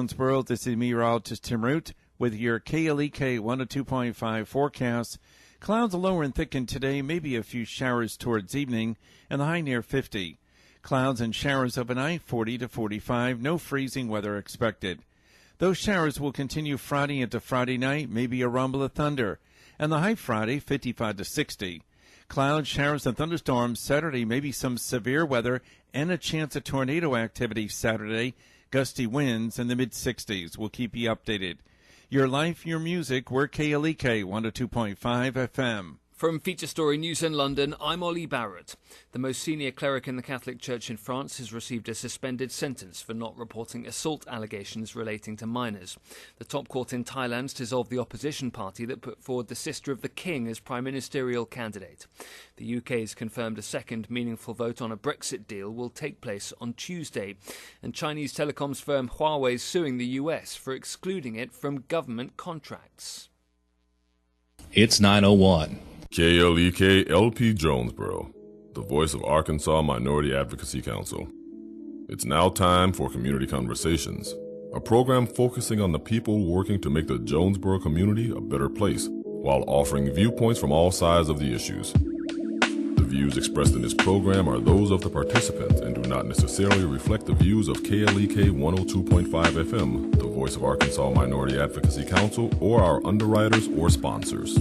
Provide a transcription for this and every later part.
Jonesboro, this is meteorologist Tim Root with your KLEK 102.5 forecast. Clouds lower and thicken today, maybe a few showers towards evening, and the high near 50. Clouds and showers overnight, 40 to 45, no freezing weather expected. Those showers will continue Friday into Friday night, maybe a rumble of thunder, and the high Friday, 55 to 60. Clouds, showers, and thunderstorms Saturday, maybe some severe weather and a chance of tornado activity Saturday, gusty winds in the mid-60s. We'll keep you updated. Your life, your music, we're KLEK 102.5 FM. From Feature Story News in London, I'm Ollie Barrett. The most senior cleric in the Catholic Church in France has received a suspended sentence for not reporting assault allegations relating to minors. The top court in Thailand dissolved the opposition party that put forward the sister of the king as prime ministerial candidate. The UK has confirmed a second meaningful vote on a Brexit deal will take place on Tuesday. And Chinese telecoms firm Huawei is suing the US for excluding it from government contracts. It's 9:01. KLEK LP Jonesboro, the voice of Arkansas Minority Advocacy Council. It's now time for Community Conversations, a program focusing on the people working to make the Jonesboro community a better place, while offering viewpoints from all sides of the issues. The views expressed in this program are those of the participants and do not necessarily reflect the views of KLEK 102.5 FM, the voice of Arkansas Minority Advocacy Council, or our underwriters or sponsors.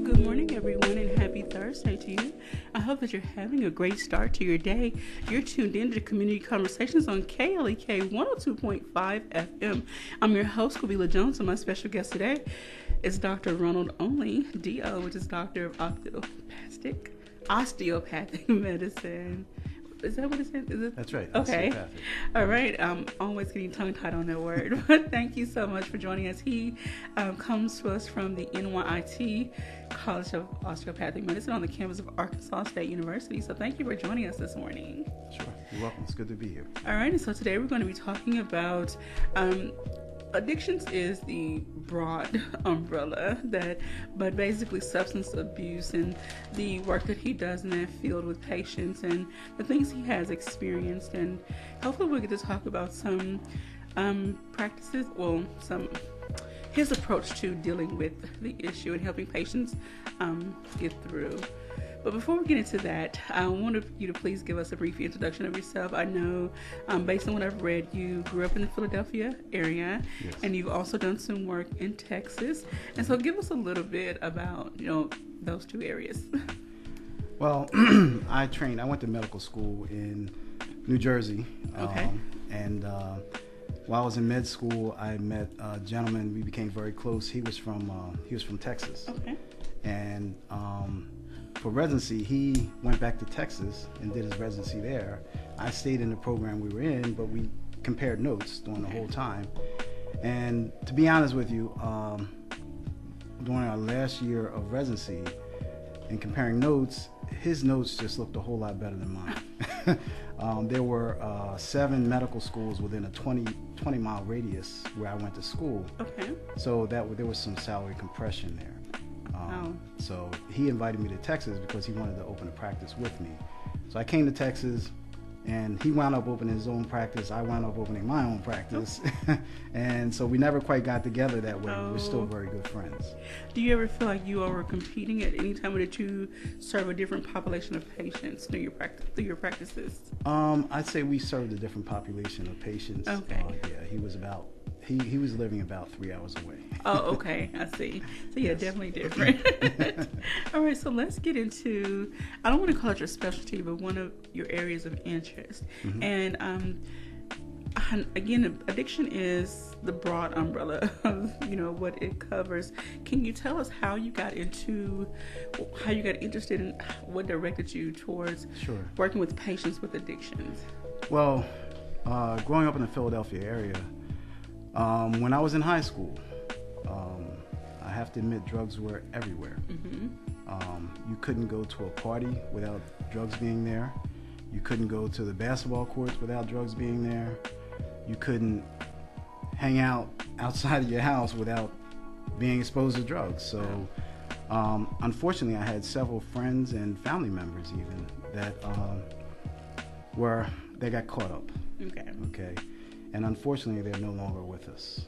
Good morning, everyone, and happy Thursday to you. I hope that you're having a great start to your day. You're tuned in to Community Conversations on KLEK 102.5 FM. I'm your host, Kabila Jones, and my special guest today is Dr. Ronald Only, DO, which is Doctor of Osteopathic Medicine. Is that what it says? Is it? That's right. Okay. All right. I'm always getting tongue-tied on that word. But thank you so much for joining us. He comes to us from the NYIT College of Osteopathic Medicine on the campus of Arkansas State University. So thank you for joining us this morning. Sure. You're welcome. It's good to be here. All right. And so today we're going to be talking about addictions is the broad umbrella but basically substance abuse and the work that he does in that field with patients and the things he has experienced, and hopefully we'll get to talk about some practices, his approach to dealing with the issue and helping patients get through. But before we get into that, I want you to please give us a brief introduction of yourself. I know, based on what I've read, you grew up in the Philadelphia area, yes, and you've also done some work in Texas. And so give us a little bit about, those two areas. Well, I went to medical school in New Jersey. Okay. While I was in med school, I met a gentleman. We became very close. He was from Texas. Okay. And for residency, he went back to Texas and did his residency there. I stayed in the program we were in, but we compared notes during the whole time. And to be honest with you, during our last year of residency and comparing notes, his notes just looked a whole lot better than mine. There were 7 medical schools within a 20-mile radius where I went to school. Okay. So there was some salary compression there. So he invited me to Texas because he wanted to open a practice with me. So I came to Texas, and he wound up opening his own practice. I wound up opening my own practice. And so we never quite got together that way. We're still very good friends. Do you ever feel like you all were competing at any time, or did you serve a different population of patients through your practices? I'd say we served a different population of patients. Okay. He was living about 3 hours away. Oh, okay. I see. So, yeah, yes, definitely different. All right, so let's get into, I don't want to call it your specialty, but one of your areas of interest. Mm-hmm. And, again, addiction is the broad umbrella of, what it covers. Can you tell us how you got interested in what directed you towards working with patients with addictions? Well, growing up in the Philadelphia area, when I was in high school, I have to admit drugs were everywhere. Mm-hmm. You couldn't go to a party without drugs being there. You couldn't go to the basketball courts without drugs being there. You couldn't hang out outside of your house without being exposed to drugs. So unfortunately, I had several friends and family members even that got caught up. Okay. and unfortunately, they're no longer with us.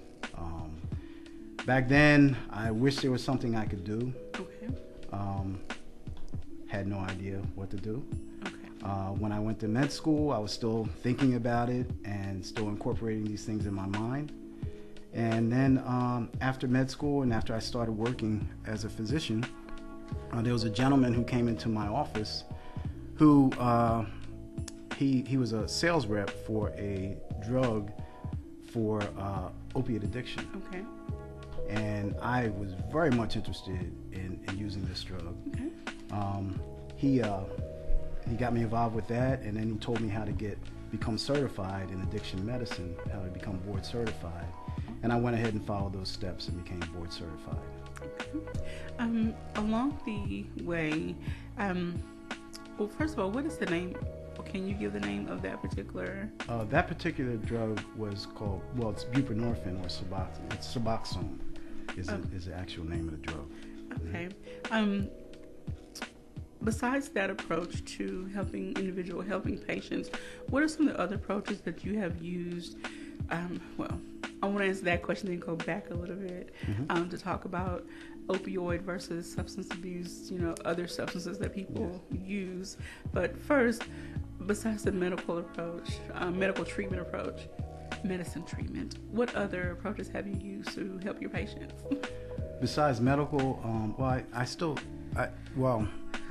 Back then, I wish there was something I could do. Okay. Had no idea what to do. Okay. When I went to med school, I was still thinking about it and still incorporating these things in my mind. And then after med school and after I started working as a physician, there was a gentleman who came into my office who he was a sales rep for a drug for opiate addiction. Okay. And I was very much interested in using this drug. Okay. He got me involved with that, and then he told me how to become certified in addiction medicine, how to become board certified. And I went ahead and followed those steps and became board certified. Okay. Along the way, well, first of all, what is the name? Can you give the name of that particular? That particular drug was called, well, it's buprenorphine or Suboxone. It's Suboxone is the actual name of the drug. Okay. Besides that approach to helping patients, what are some of the other approaches that you have used? Well, I want to answer that question, then go back a little bit to talk about opioid versus substance abuse, other substances that people use. But first, besides the medical approach, medical treatment approach, medicine treatment, what other approaches have you used to help your patients? Besides medical,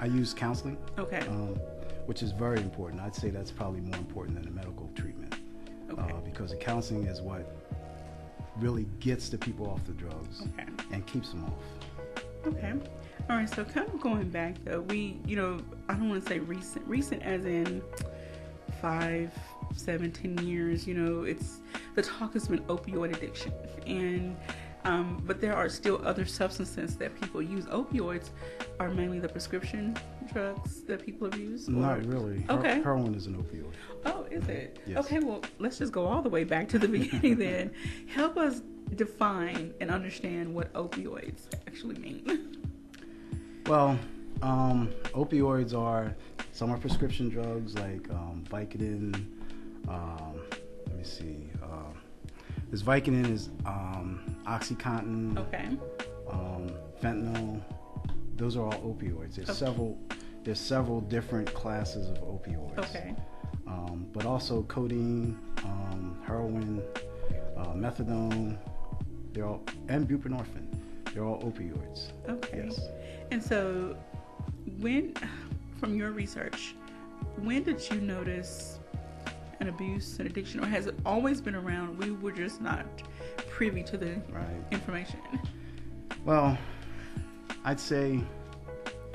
I use counseling. Okay. Which is very important. I'd say that's probably more important than the medical treatment. Okay. Because the counseling is what really gets the people off the drugs and keeps them off. Okay. All right. So kind of going back though, I don't want to say recent as in 5, 7, 10 years, the talk has been opioid addiction, and but there are still other substances that people use. Opioids are mainly the prescription drugs that people abuse? Not really. Okay. Heroin is an opioid. Oh, is it? Yes. Okay, well, let's just go all the way back to the beginning then. Help us define and understand what opioids actually mean. Well, opioids some are prescription drugs like Vicodin. Let me see. This Vicodin is OxyContin. Okay. Fentanyl. Those are all opioids. There's several different classes of opioids. Okay. But also codeine, heroin, methadone, and buprenorphine. They're all opioids. Okay. Yes. And so, from your research, when did you notice an abuse, an addiction, or has it always been around? We were just not privy to the information. Well, I'd say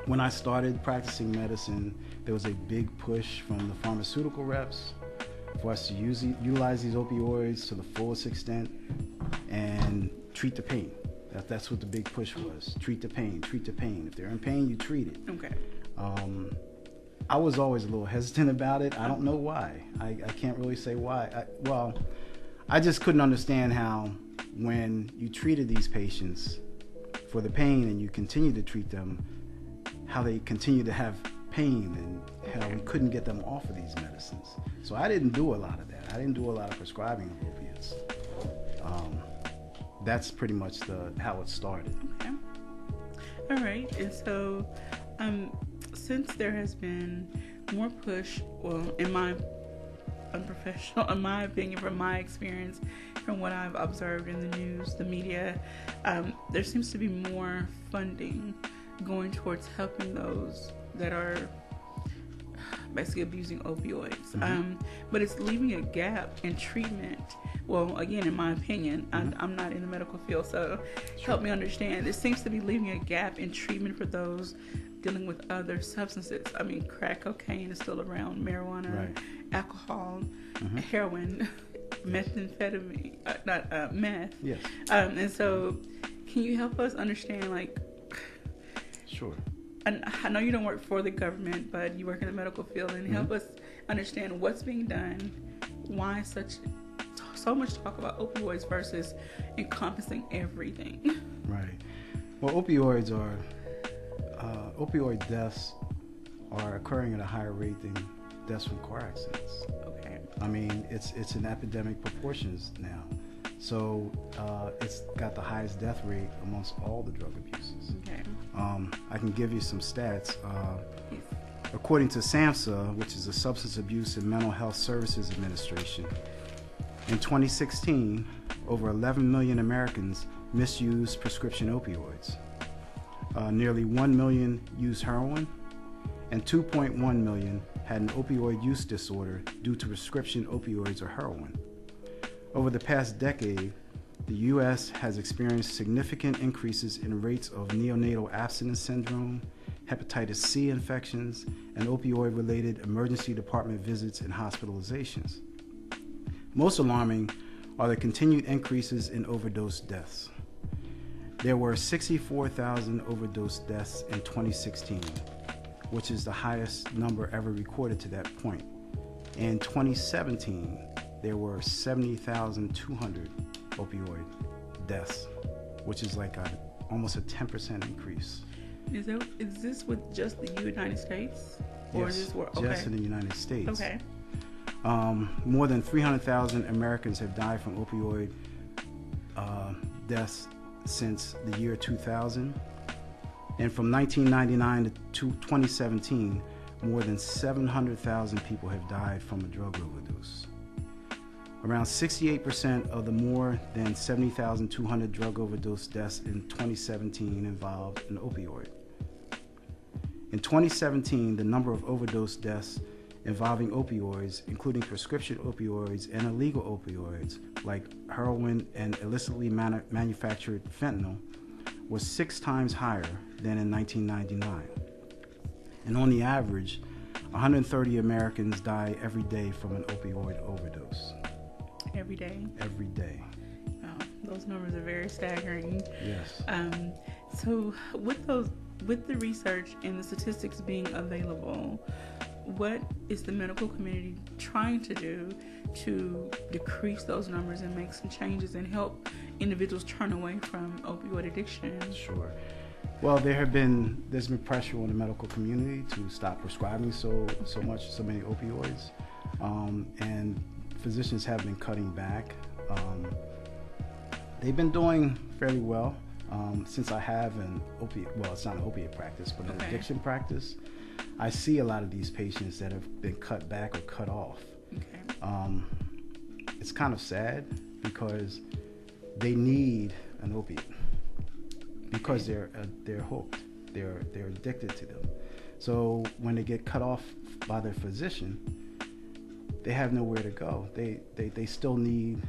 when I started practicing medicine, there was a big push from the pharmaceutical reps for us to utilize these opioids to the fullest extent and treat the pain. That's what the big push was. Treat the pain. If they're in pain, you treat it. Okay. I was always a little hesitant about it. I don't know why. I can't really say why. I just couldn't understand how when you treated these patients for the pain and you continue to treat them, how they continue to have pain and how we couldn't get them off of these medicines. So I didn't do a lot of that. I didn't do a lot of prescribing of opiates. That's pretty much how it started. Okay. All right. And so, since there has been more push, well, in my opinion, from my experience, from what I've observed in the news, the media, there seems to be more funding going towards helping those that are basically abusing opioids. But it's leaving a gap in treatment. Well, again, in my opinion, I'm not in the medical field, so help me understand. It seems to be leaving a gap in treatment for those dealing with other substances. I mean, crack cocaine is still around, marijuana, alcohol, heroin, methamphetamine, meth. Yes. And so, can you help us understand, Sure. And I know you don't work for the government, but you work in the medical field, and help us understand what's being done, why so much talk about opioids versus encompassing everything. Right. Well, opioid deaths are occurring at a higher rate than deaths from car accidents. Okay. I mean, it's in epidemic proportions now. So it's got the highest death rate amongst all the drug abuses. Okay. I can give you some stats. According to SAMHSA, which is the Substance Abuse and Mental Health Services Administration, in 2016, over 11 million Americans misused prescription opioids. Nearly 1 million used heroin, and 2.1 million had an opioid use disorder due to prescription opioids or heroin. Over the past decade, the U.S. has experienced significant increases in rates of neonatal abstinence syndrome, hepatitis C infections, and opioid-related emergency department visits and hospitalizations. Most alarming are the continued increases in overdose deaths. There were 64,000 overdose deaths in 2016, which is the highest number ever recorded to that point. In 2017, there were 70,200 opioid deaths, which is like almost a 10% increase. Is this with just the United States? Or Yes, is this okay. just in the United States. Okay. More than 300,000 Americans have died from opioid deaths since the year 2000. And from 1999 to 2017, more than 700,000 people have died from a drug overdose. Around 68% of the more than 70,200 drug overdose deaths in 2017 involved an opioid. In 2017, the number of overdose deaths involving opioids, including prescription opioids and illegal opioids like heroin and illicitly manufactured fentanyl, was 6 times higher than in 1999. And on the average, 130 Americans die every day from an opioid overdose. Every day? Every day. Wow, those numbers are very staggering. Yes. So with the research and the statistics being available, what is the medical community trying to do to decrease those numbers and make some changes and help individuals turn away from opioid addiction? Sure. Well, there's been pressure on the medical community to stop prescribing so many opioids, and physicians have been cutting back. They've been doing fairly well since I have an opiate. Well, it's not an opiate practice, but an addiction practice. I see a lot of these patients that have been cut back or cut off. Okay. It's kind of sad because they need an opiate because they're hooked. They're addicted to them. So when they get cut off by their physician, they have nowhere to go. They still need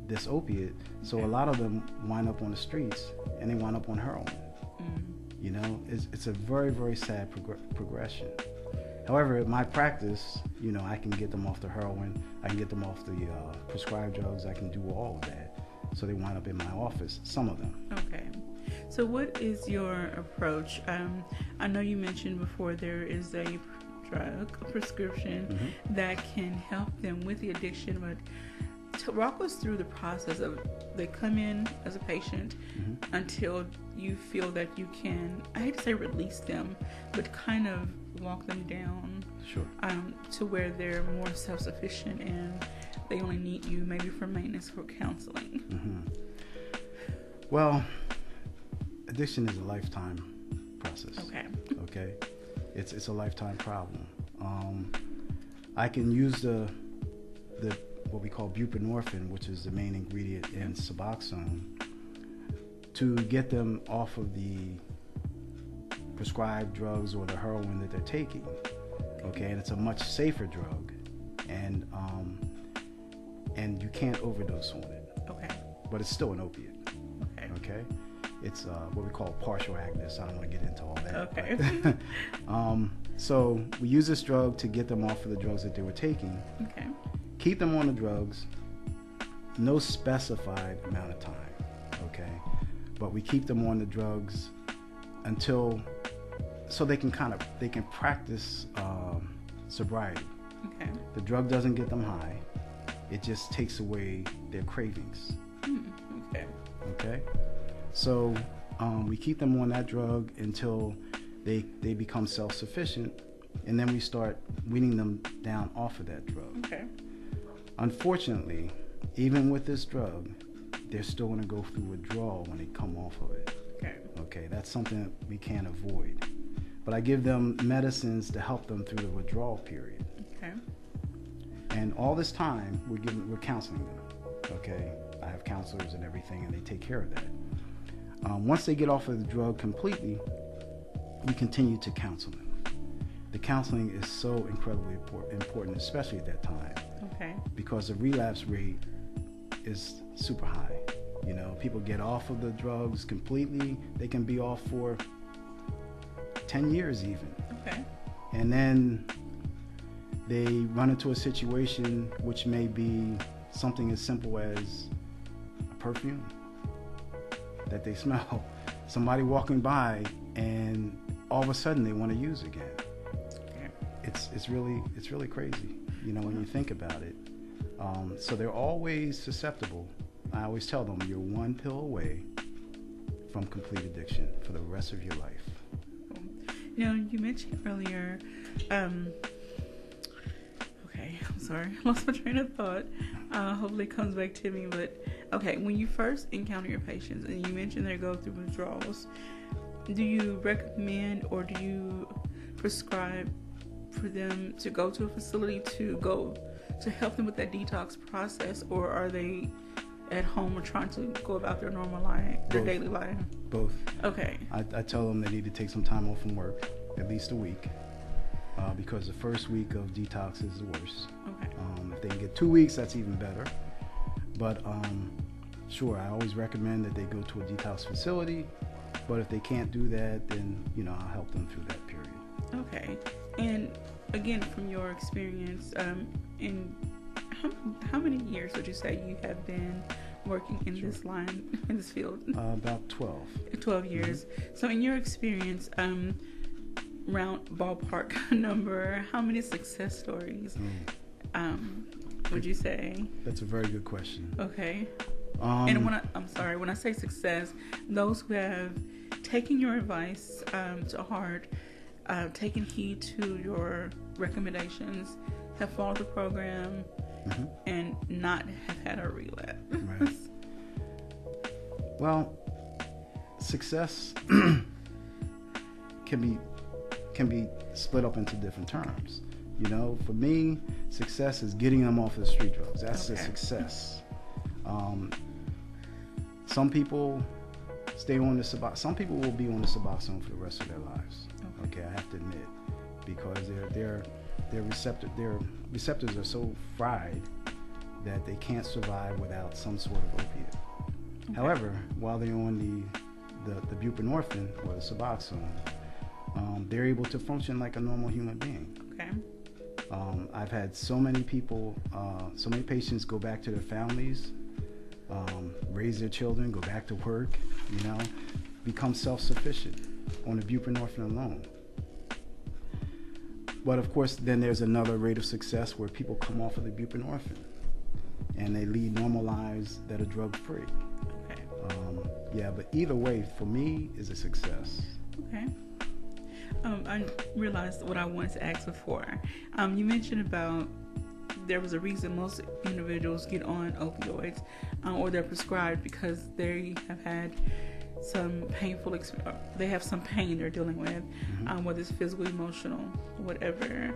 this opiate. So a lot of them wind up on the streets and they wind up on heroin. You know, it's a very, very sad progression. However, at my practice, you know, I can get them off the heroin, I can get them off the prescribed drugs, I can do all of that. So they wind up in my office, some of them. Okay. So what is your approach? I know you mentioned before there is a prescription that can help them with the addiction, but to walk us through the process of they come in as a patient until you feel that you can, I hate to say release them, but kind of walk them down to where they're more self-sufficient and they only need you maybe for maintenance for counseling. Well, addiction is a lifetime process. Okay, it's a lifetime problem. I can use the what we call buprenorphine, which is the main ingredient in Suboxone, to get them off of the prescribed drugs or the heroin that they're taking. Okay, and it's a much safer drug, and you can't overdose on it. Okay. But it's still an opiate. Okay. It's what we call partial agonist. I don't want to get into all that. Okay. So we use this drug to get them off of the drugs that they were taking. Okay. Keep them on the drugs, no specified amount of time, okay? But we keep them on the drugs until, so they can practice sobriety. Okay. The drug doesn't get them high, it just takes away their cravings. Okay. Okay? So we keep them on that drug until they become self-sufficient, and then we start weaning them down off of that drug. Okay. Unfortunately, even with this drug, they're still going to go through withdrawal when they come off of it. Okay, that's something that we can't avoid. But I give them medicines to help them through the withdrawal period. Okay. And all this time, we're counseling them. Okay, I have counselors and everything, and they take care of that. Once they get off of the drug completely, we continue to counsel them. The counseling is so incredibly important, especially at that time. Okay. Because the relapse rate is super high. You know, people get off of the drugs completely. They can be off for 10 years even. Okay. And then they run into a situation which may be something as simple as a perfume that they smell. Somebody walking by, and all of a sudden they want to use again. Okay. It's really crazy, you know, when you think about it. So they're always susceptible. I always tell them, you're one pill away from complete addiction for the rest of your life. Now, you mentioned earlier, okay, I'm sorry, I lost my train of thought. Hopefully it comes back to me, but okay, when you first encounter your patients and you mentioned they go through withdrawals, do you recommend or do you prescribe for them to go to a facility to help them with that detox process, or are they at home or trying to go about their normal life, their daily life? Both. Okay. I tell them they need to take some time off from work, at least a week, because the first week of detox is the worst. Okay. If they can get 2 weeks, that's even better. But sure, I always recommend that they go to a detox facility. But if they can't do that, then I'll help them through that period. Okay. And again, from your experience, in how many years would you say you have been working in this line, in this field? About 12. 12 years. Mm-hmm. So in your experience, round ballpark number, how many success stories would you say? That's a very good question. Okay. And when I say success, those who have taken your advice to heart, taken heed to your recommendations, have followed the program, mm-hmm. and not have had a relapse. Right. Well, success can be split up into different terms. For me, success is getting them off of the street drugs. That's a success. Some people stay on the Suboxone. Some people will be on the Suboxone for the rest of their lives. Okay, I have to admit, because their receptors are so fried that they can't survive without some sort of opiate. Okay. However, while they're on the buprenorphine or the Suboxone, they're able to function like a normal human being. Okay. I've had so many people, so many patients go back to their families, raise their children, go back to work, become self-sufficient on the buprenorphine alone. But of course, then there's another rate of success where people come off of the buprenorphine and they lead normal lives that are drug-free. Okay. But either way, for me, is a success. Okay. I realized what I wanted to ask before. You mentioned about there was a reason most individuals get on opioids or they're prescribed because they have had some painful experience. They have some pain they're dealing with, mm-hmm. Whether it's physical, emotional, whatever.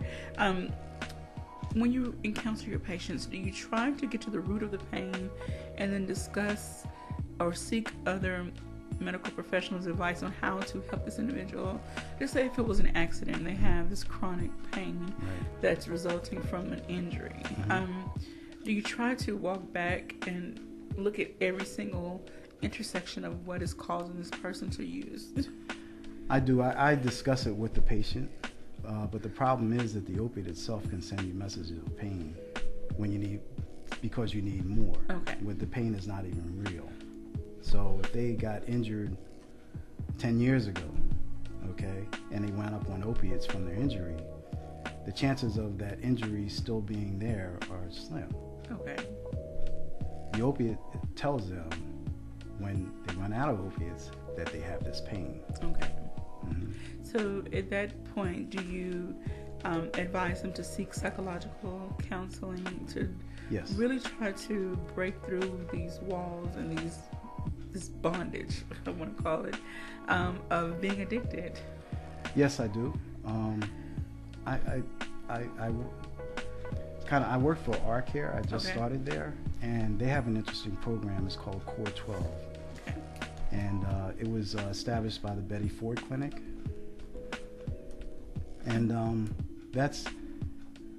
When you encounter your patients, do you try to get to the root of the pain and then discuss or seek other medical professionals' advice on how to help this individual? Just say if it was an accident, they have this chronic pain that's resulting from an injury. Mm-hmm. Do you try to walk back and look at every single intersection of what is causing this person to use? I do. I discuss it with the patient, but the problem is that the opiate itself can send you messages of pain because you need more. Okay. When the pain is not even real. So if they got injured 10 years ago, okay, and they wound up on opiates from their injury, the chances of that injury still being there are slim. Okay. The opiate tells them when they run out of opiates that they have this pain. Okay. Mm-hmm. So at that point, do you advise them to seek psychological counseling to Yes. really try to break through these walls and this bondage, I want to call it, of being addicted? Yes, I do. I work for R-Care. I just started there, and they have an interesting program. It's called Core 12. Okay. And it was established by the Betty Ford Clinic. And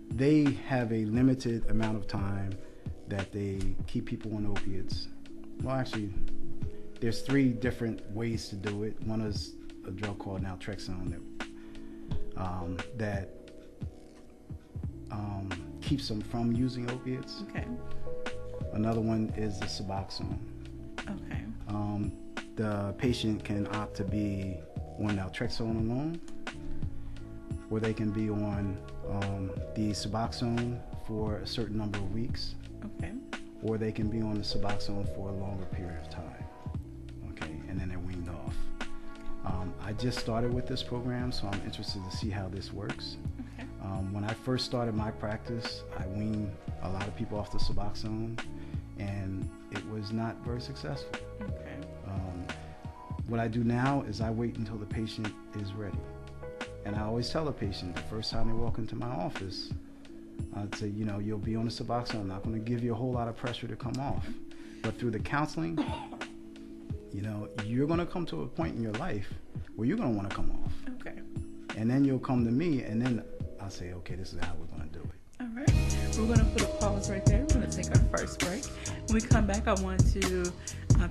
they have a limited amount of time that they keep people on opiates. Well, actually, there's 3 different ways to do it. One is a drug called naltrexone that keeps them from using opiates. Okay. Another one is the Suboxone. Okay. The patient can opt to be on naltrexone alone, or they can be on the Suboxone for a certain number of weeks. Okay. Or they can be on the Suboxone for a longer period of time. Okay, and then they're weaned off. I just started with this program, so I'm interested to see how this works. Okay. When I first started my practice, I weaned a lot of people off the Suboxone, and it was not very successful. Okay. What I do now is I wait until the patient is ready. And I always tell the patient the first time they walk into my office, I'd say, you'll be on the Suboxone. I'm not going to give you a whole lot of pressure to come off. But through the counseling, you're going to come to a point in your life where you're going to want to come off. Okay. And then you'll come to me, and then I'll say, okay, this is how we're going to do it. All right. We're going to put a pause right there. We're going to take our first break. When we come back, I want to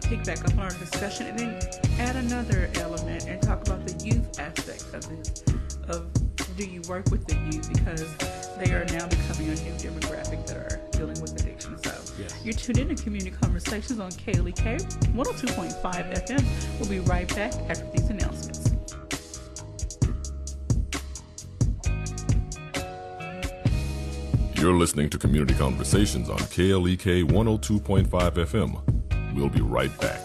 pick back up on our discussion and then add another element and talk about the youth aspect of this. Do you work with the youth, because they are now becoming a new demographic that are dealing with addiction. So yes. You're tuned in to Community Conversations on KLEK 102.5 FM. We'll be right back after these announcements. You're listening to Community Conversations on KLEK 102.5 FM. We'll be right back.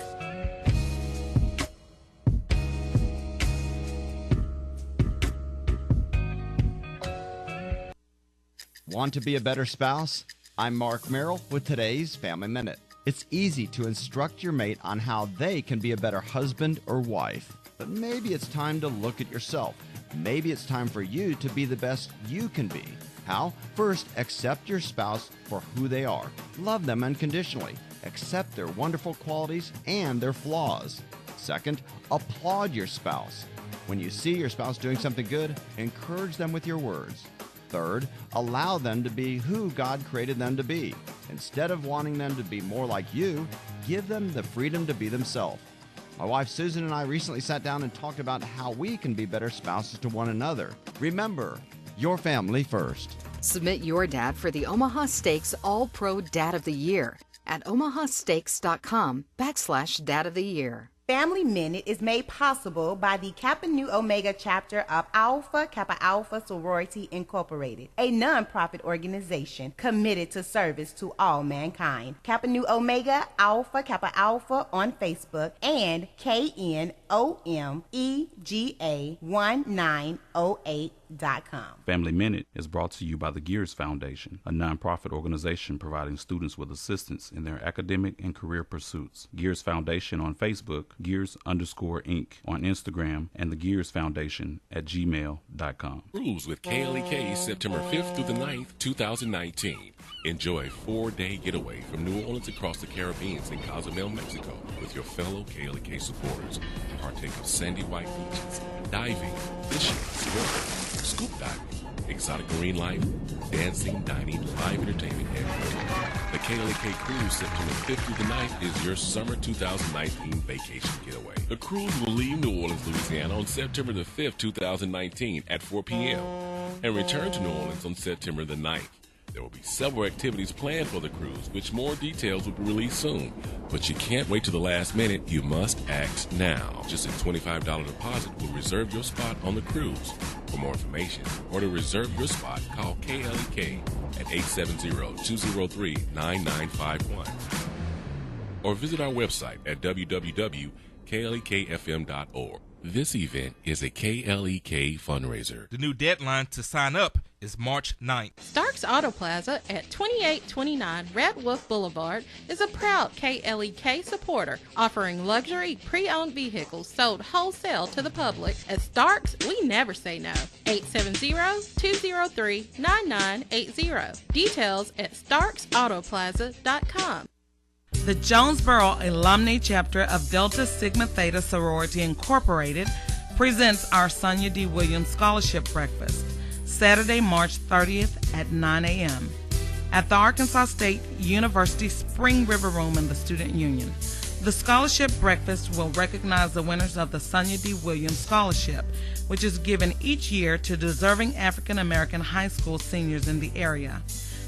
Want to be a better spouse? I'm Mark Merrill with today's Family Minute. It's easy to instruct your mate on how they can be a better husband or wife. But maybe it's time to look at yourself. Maybe it's time for you to be the best you can be. How? First, accept your spouse for who they are. Love them unconditionally. Accept their wonderful qualities and their flaws. Second, applaud your spouse. When you see your spouse doing something good, encourage them with your words. Third, allow them to be who God created them to be. Instead of wanting them to be more like you, give them the freedom to be themselves. My wife Susan and I recently sat down and talked about how we can be better spouses to one another. Remember, your family first. Submit your dad for the Omaha Steaks All-Pro Dad of the Year at omahasteaks.com/Dad of the Year. Family Minute is made possible by the Kappa Nu Omega chapter of Alpha Kappa Alpha Sorority Incorporated, a non-profit organization committed to service to all mankind. Kappa Nu Omega Alpha Kappa Alpha on Facebook and KNOMEGA1908.com. Family Minute is brought to you by the Gears Foundation, a non-profit organization providing students with assistance in their academic and career pursuits. Gears Foundation on Facebook, Gears_Inc. on Instagram, and the Gears Foundation at gmail.com. Cruise with KLEK September 5th through the 9th, 2019. Enjoy a 4-day getaway from New Orleans across the Caribbean and Cozumel, Mexico with your fellow KLEK supporters. Partake of sandy white beaches, diving, fishing, swimming, scuba diving, exotic marine life, dancing, dining, live entertainment, and more. The KLEK Cruise September 5th through the 9th is your summer 2019 vacation getaway. The cruise will leave New Orleans, Louisiana on September the 5th, 2019 at 4 p.m. and return to New Orleans on September the 9th. There will be several activities planned for the cruise, which more details will be released soon. But you can't wait to the last minute. You must act now. Just a $25 deposit will reserve your spot on the cruise. For more information or to reserve your spot, call KLEK at 870-203-9951 or visit our website at www.klekfm.org. This event is a KLEK fundraiser. The new deadline to sign up is March 9th. Stark's Auto Plaza at 2829 Red Wolf Boulevard is a proud KLEK supporter, offering luxury pre-owned vehicles sold wholesale to the public. At Stark's, we never say no. 870-203-9980. Details at starksautoplaza.com. The Jonesboro Alumni Chapter of Delta Sigma Theta Sorority Incorporated presents our Sonia D. Williams Scholarship Breakfast, Saturday, March 30th at 9 a.m. at the Arkansas State University Spring River Room in the Student Union. The scholarship breakfast will recognize the winners of the Sonia D. Williams Scholarship, which is given each year to deserving African American high school seniors in the area.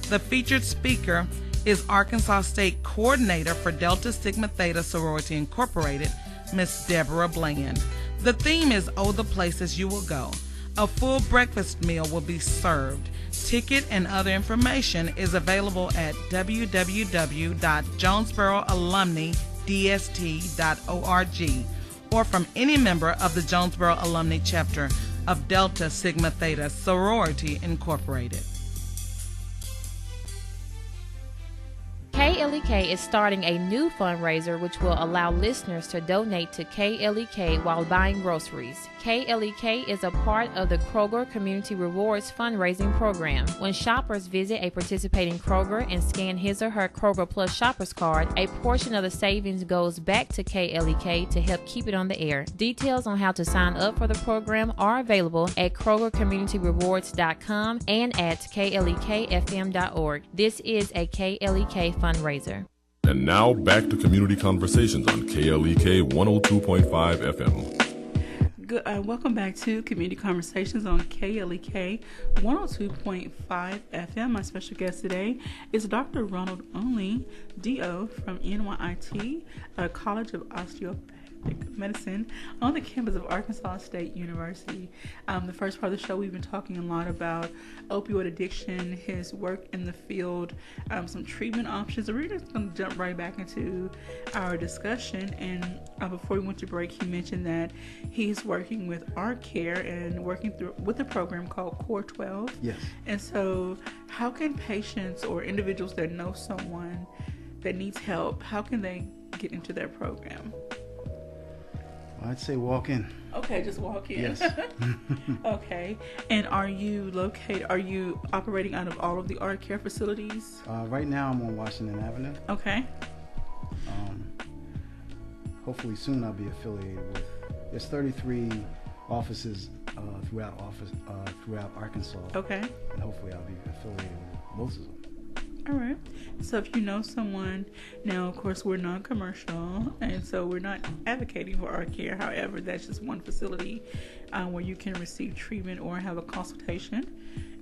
The featured speaker is Arkansas State Coordinator for Delta Sigma Theta Sorority Incorporated, Miss Deborah Bland. The theme is Oh, the Places You Will Go. A full breakfast meal will be served. Ticket and other information is available at www.jonesboroalumnidst.org or from any member of the Jonesboro Alumni Chapter of Delta Sigma Theta Sorority Incorporated. KLEK is starting a new fundraiser which will allow listeners to donate to KLEK while buying groceries. KLEK is a part of the Kroger Community Rewards fundraising program. When shoppers visit a participating Kroger and scan his or her Kroger Plus Shoppers card, a portion of the savings goes back to KLEK to help keep it on the air. Details on how to sign up for the program are available at KrogerCommunityRewards.com and at KLEKFM.org. This is a KLEK fundraiser. And now back to Community Conversations on KLEK 102.5 FM. Welcome back to Community Conversations on KLEK 102.5 FM. My special guest today is Dr. Ronald Only, DO from NYIT, College of Osteopathic Medicine on the campus of Arkansas State University. The first part of the show, we've been talking a lot about opioid addiction, his work in the field, some treatment options. So we're just going to jump right back into our discussion. And before we went to break, he mentioned that he's working with Our Care and working through with a program called Core 12. Yes. And so how can patients or individuals that know someone that needs help, how can they get into their program? I'd say walk in. Okay, just walk in. Yes. Okay. And are you operating out of all of the Art Care facilities? Right now I'm on Washington Avenue. Okay. Hopefully soon I'll be affiliated with, there's 33 offices throughout Arkansas. Okay. And hopefully I'll be affiliated with most of them. All right. So if you know someone, now of course we're non-commercial, and so we're not advocating for Our Care. However, that's just one facility where you can receive treatment or have a consultation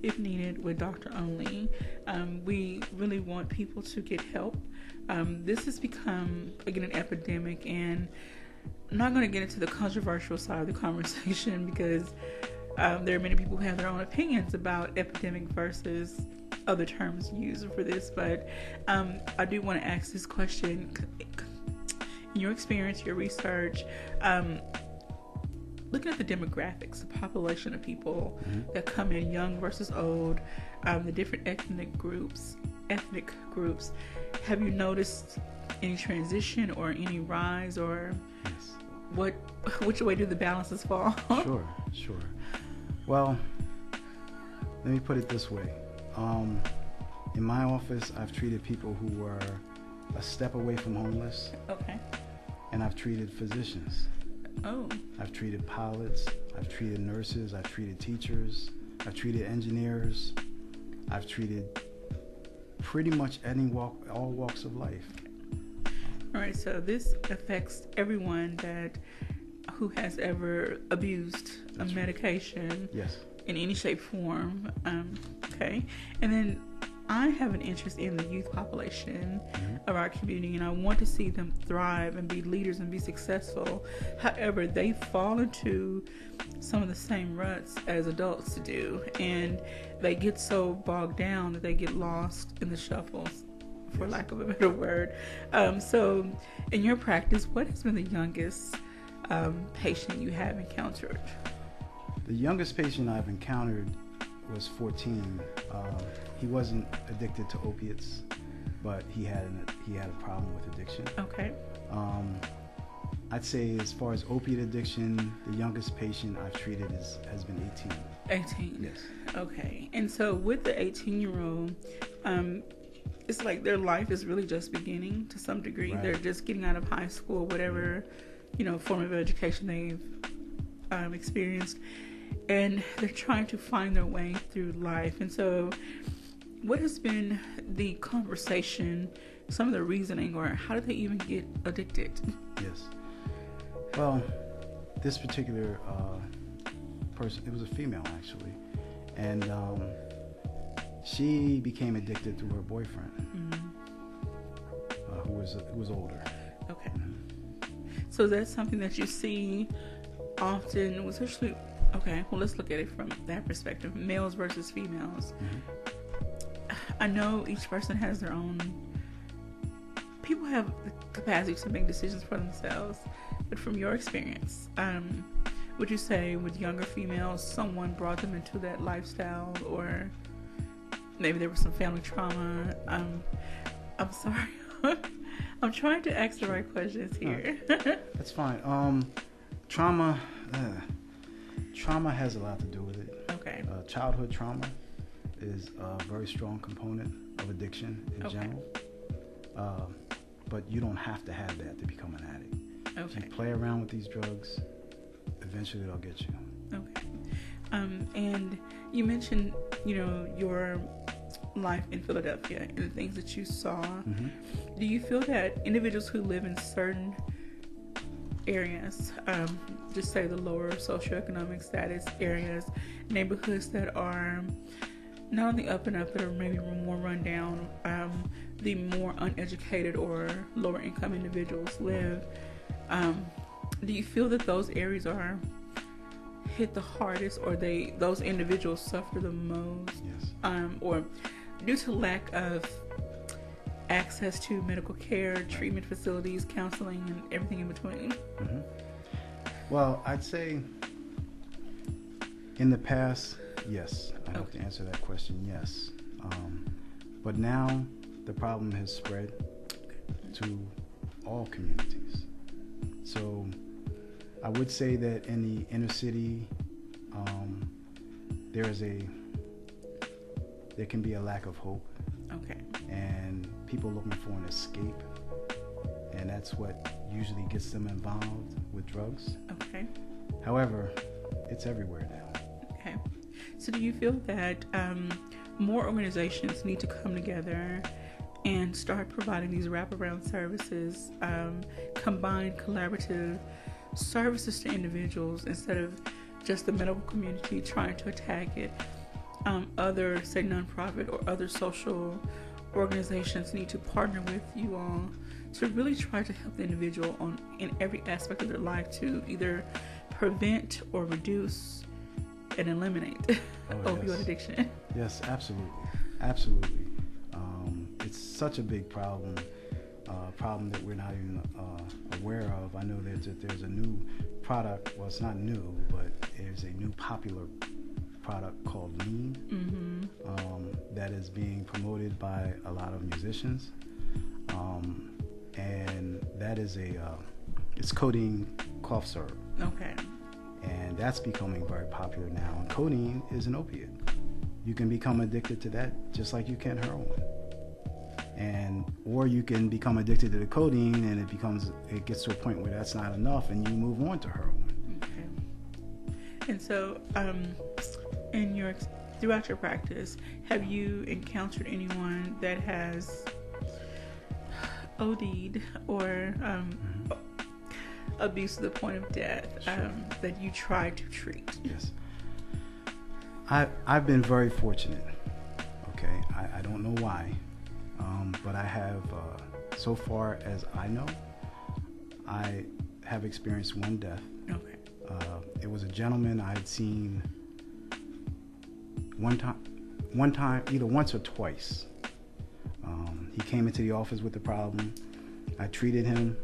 if needed with Dr. Only. We really want people to get help. This has become, again, an epidemic, and I'm not going to get into the controversial side of the conversation because there are many people who have their own opinions about epidemic versus other terms used for this, but I do want to ask this question. In your experience, your research, looking at the demographics, the population of people that come in, young versus old, the different ethnic groups, have you noticed any transition or any rise, or which way do the balances fall? Sure. Well, let me put it this way. In my office, I've treated people who were a step away from homeless. Okay. And I've treated physicians. Oh. I've treated pilots. I've treated nurses. I've treated teachers. I've treated engineers. I've treated pretty much all walks of life. All right. So this affects everyone who has ever abused a medication. Yes. In any shape, form. Okay. And then I have an interest in the youth population of our community, and I want to see them thrive and be leaders and be successful. However, they fall into some of the same ruts as adults do, and they get so bogged down that they get lost in the shuffles, for lack of a better word. So in your practice, what has been the youngest patient you have encountered? The youngest patient I've encountered was 14, he wasn't addicted to opiates, but he had a problem with addiction. Okay. I'd say as far as opiate addiction, the youngest patient I've treated has been 18. 18. Yes. Okay. And so with the 18-year-old, it's like their life is really just beginning to some degree. Right. They're just getting out of high school, whatever, form of education they've experienced, and they're trying to find their way through life. And so what has been the conversation, some of the reasoning, or how did they even get addicted? Yes. Well, this particular person, it was a female actually, and she became addicted through her boyfriend, who was older. Okay. So that's something that you see often, especially. Okay, well, let's look at it from that perspective, males versus females. I know each person has their own. People have the capacity to make decisions for themselves, but from your experience, would you say with younger females, someone brought them into that lifestyle, or maybe there was some family trauma? I'm sorry. I'm trying to ask the right questions here. That's fine. Trauma has a lot to do with it. Okay. Childhood trauma is a very strong component of addiction in general. But you don't have to have that to become an addict. Okay. If you play around with these drugs, eventually they'll get you. Okay. And you mentioned, your life in Philadelphia and the things that you saw. Do you feel that individuals who live in certain areas, just say the lower socioeconomic status areas, neighborhoods that are not on the up and up, but are maybe more run down, the more uneducated or lower income individuals live, do you feel that those areas are hit the hardest, or those individuals suffer the most? Yes. Or due to lack of access to medical care, treatment facilities, counseling, and everything in between? Well, I'd say in the past, yes. I have to answer that question, yes. But now the problem has spread to all communities. So I would say that in the inner city, there can be a lack of hope. Okay. And people looking for an escape, and that's what usually gets them involved with drugs. Okay. However, it's everywhere now. Okay. So do you feel that more organizations need to come together and start providing these wraparound services, combined collaborative services to individuals, instead of just the medical community trying to attack it? Other, say, nonprofit or other social organizations need to partner with you all to really try to help the individual in every aspect of their life to either prevent or reduce and eliminate opioid addiction. Yes, absolutely. Absolutely. It's such a big problem that we're not even aware of. I know there's a new product. Well, it's not new, but there's a new popular product called Lean that is being promoted by a lot of musicians, and that is it's codeine cough syrup. Okay. And that's becoming very popular now. And codeine is an opiate. You can become addicted to that just like you can heroin. Or you can become addicted to the codeine, and it gets to a point where that's not enough, and you move on to heroin. Okay. And so, throughout your practice, have you encountered anyone that has OD'd or abuse to the point of death that you try to treat? Yes. I've been very fortunate. Okay, I don't know why, but I have, so far as I know, I have experienced one death. Okay. It was a gentleman I had seen one time, either once or twice. He came into the office with the problem. I treated him.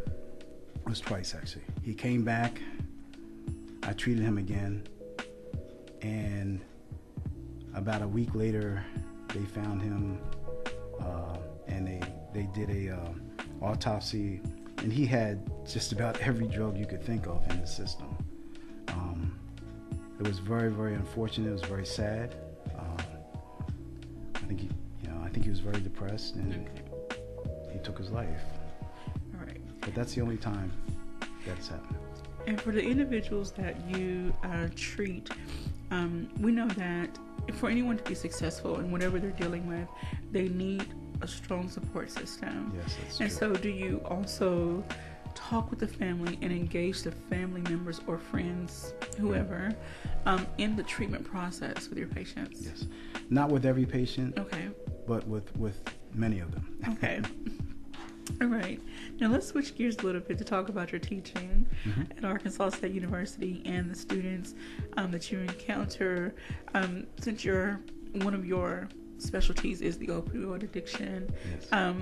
It was twice, actually. He came back. I treated him again. And About a week later, they found him, and they did a autopsy, and he had just about every drug you could think of in the system. It was very, very unfortunate. It was very sad. I think he was very depressed, and he took his life. All right. But that's the only time that's happened. And for the individuals that you treat, we know that for anyone to be successful in whatever they're dealing with, they need a strong support system. Yes, that's and true. so do you also talk with the family and engage the family members or friends, whoever, in the treatment process with your patients? Yes. Not with every patient. Okay. But with many of them. Okay. All right. Now let's switch gears a little bit to talk about your teaching at Arkansas State University and the students that you encounter. Since one of your specialties is the opioid addiction, yes.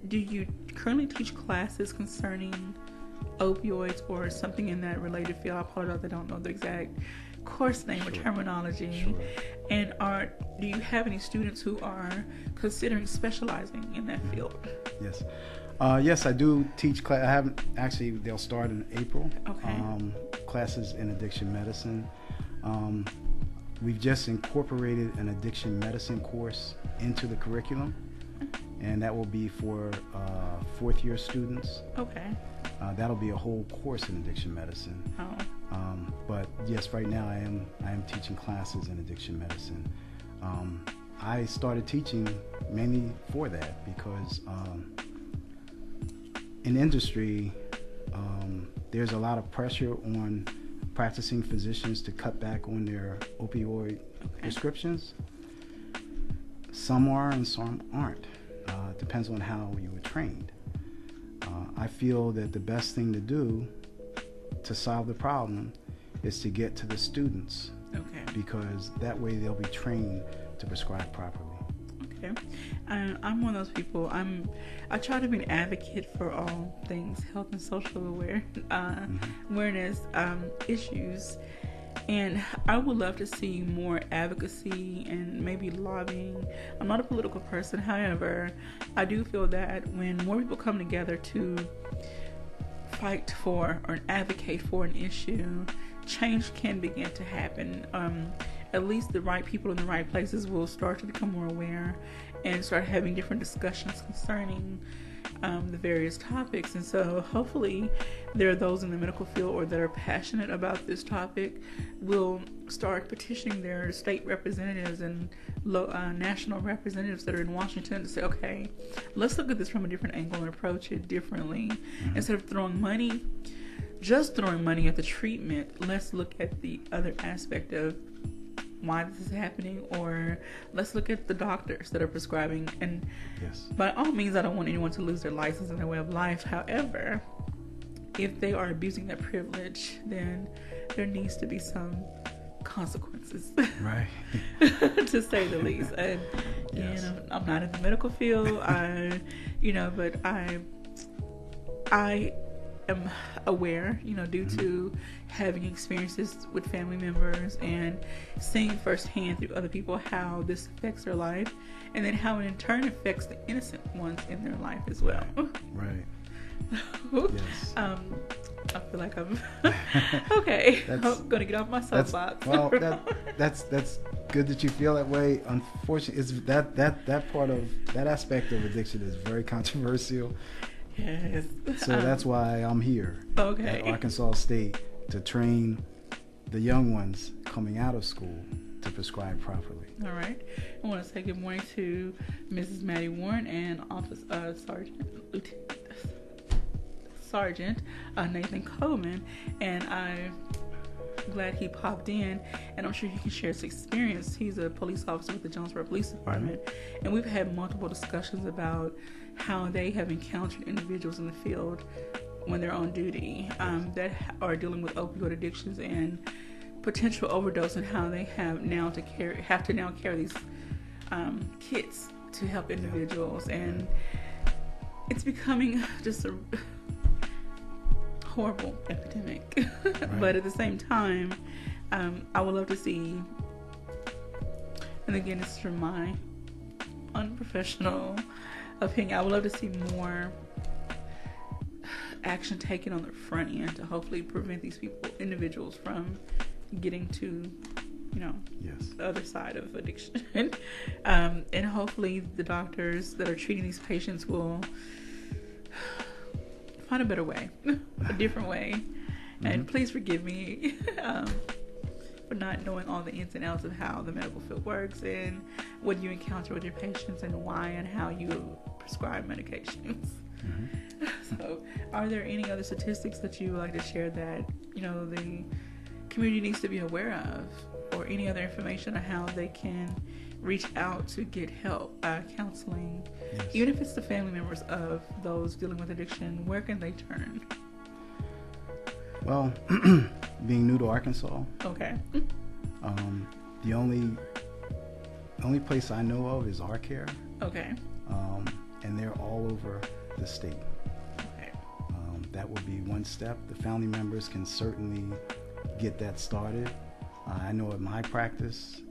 Do you currently teach classes concerning opioids or something in that related field? I apologize, I don't know the exact course name or terminology. Sure. And do you have any students who are considering specializing in that field? Yes. Yes, I do teach class. I haven't actually. They'll start in April. Okay. Classes in addiction medicine. We've just incorporated an addiction medicine course into the curriculum, and that will be for fourth-year students. Okay. That'll be a whole course in addiction medicine. Oh. But yes, right now I am teaching classes in addiction medicine. I started teaching mainly for that because in industry, there's a lot of pressure on practicing physicians to cut back on their opioid prescriptions. Some are and some aren't. It depends on how you were trained. I feel that the best thing to do to solve the problem is to get to the students. Okay. Because that way they'll be trained to prescribe properly. Okay. I'm one of those people. I try to be an advocate for all things health and social awareness issues, and I would love to see more advocacy and maybe lobbying. I'm not a political person, however, I do feel that when more people come together to fight for or advocate for an issue, change can begin to happen. At least the right people in the right places will start to become more aware and start having different discussions concerning the various topics. And so hopefully there are those in the medical field or that are passionate about this topic will start petitioning their state representatives and national representatives that are in Washington to say, okay, let's look at this from a different angle and approach it differently. Instead of just throwing money at the treatment, let's look at the other aspect of why this is happening, or let's look at the doctors that are prescribing. And yes, by all means, I don't want anyone to lose their license and their way of life. However, if they are abusing their privilege, then there needs to be some consequences, right? To say the least. And yes. I'm not in the medical field, but I am aware, due to having experiences with family members and seeing firsthand through other people how this affects their life, and then how it in turn affects the innocent ones in their life as well. Right. Yes. I feel like I'm okay. I'm gonna get off my soapbox. Well, that's good that you feel that way. Unfortunately, it's that part of that aspect of addiction is very controversial. Yes. So that's why I'm here at Arkansas State to train the young ones coming out of school to prescribe properly. All right. I want to say good morning to Mrs. Maddie Warren and Sergeant Nathan Coleman, and I'm glad he popped in, and I'm sure he can share his experience. He's a police officer with the Jonesboro Police Department, and we've had multiple discussions about how they have encountered individuals in the field when they're on duty that are dealing with opioid addictions and potential overdose, and how they have to carry these kits to help individuals, and it's becoming just a horrible epidemic. But at the same time, I would love to see And again, it's from my unprofessional opinion. I would love to see more action taken on the front end to hopefully prevent these individuals from getting to, the other side of addiction. And hopefully the doctors that are treating these patients will find a better way, a different way. And please forgive me for not knowing all the ins and outs of how the medical field works and what you encounter with your patients and why and how you prescribe medications. So, are there any other statistics that you would like to share that, the community needs to be aware of, or any other information on how they can reach out to get help, counseling, even if it's the family members of those dealing with addiction? Where can they turn? Well, being new to Arkansas, okay, the only place I know of is Our Care, okay, and they're all over the state. Okay, that would be one step. The family members can certainly get that started. I know at my practice,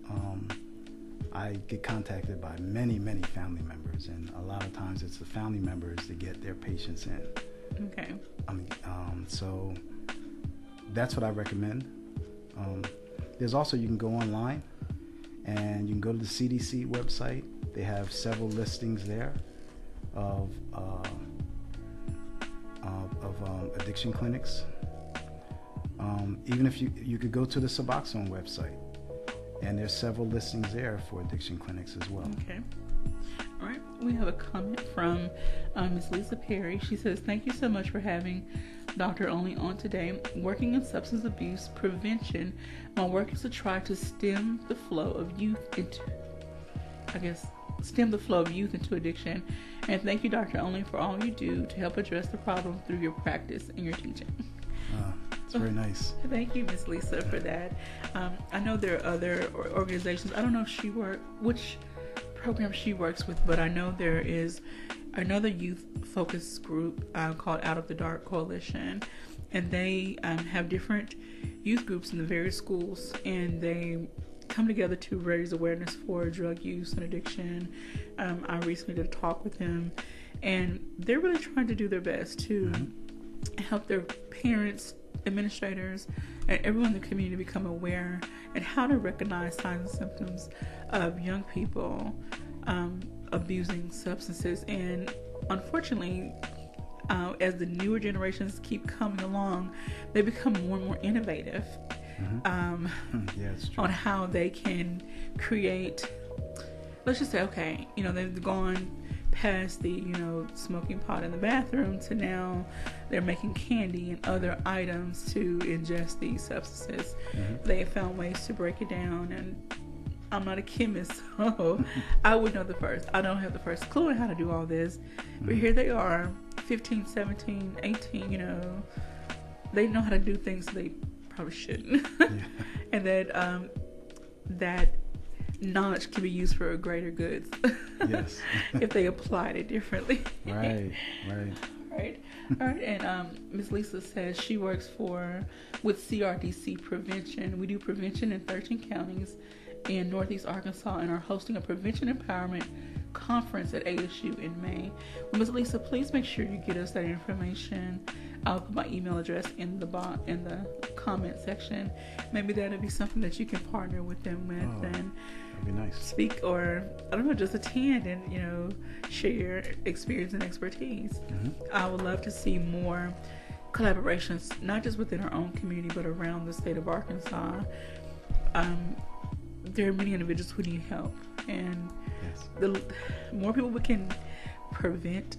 I get contacted by many family members, and a lot of times it's the family members that get their patients in. Okay. So that's what I recommend. There's also, you can go online and you can go to the CDC website. They have several listings there of addiction clinics. Even if you could go to the Suboxone website, and there's several listings there for addiction clinics as well. Okay. All right. We have a comment from Ms. Lisa Perry. She says, "Thank you so much for having Dr. Only on today. Working in substance abuse prevention, my work is to try to stem the flow of youth into addiction. And thank you, Dr. Only, for all you do to help address the problem through your practice and your teaching." It's very nice. Thank you, Ms. Lisa, for that. I know there are other organizations. I don't know if which program she works with, but I know there is another youth focus group called Out of the Dark Coalition, and they have different youth groups in the various schools, and they come together to raise awareness for drug use and addiction. I recently did a talk with them, and they're really trying to do their best to help their parents, administrators, and everyone in the community become aware and how to recognize signs and symptoms of young people abusing substances. And unfortunately, as the newer generations keep coming along, they become more and more innovative on how they can create, let's just say, okay, they've gone past the smoking pot in the bathroom to now they're making candy and other items to ingest these substances. They have found ways to break it down, and I'm not a chemist, so I would know the first. I don't have the first clue on how to do all this, but here they are, 15, 17, 18, they know how to do things they probably shouldn't. And that knowledge can be used for greater goods. Yes. If they applied it differently. Right. All right. And Ms. Lisa says she works with CRDC Prevention. We do prevention in 13 counties in Northeast Arkansas and are hosting a prevention empowerment conference at ASU in May. Well, Ms. Lisa, please make sure you get us that information. I'll put my email address in the comment section. Maybe that'll be something that you can partner with them with, and that'd be nice. Speak, or I don't know, just attend and share your experience and expertise. I would love to see more collaborations, not just within our own community, but around the state of Arkansas. There are many individuals who need help, and the more people we can prevent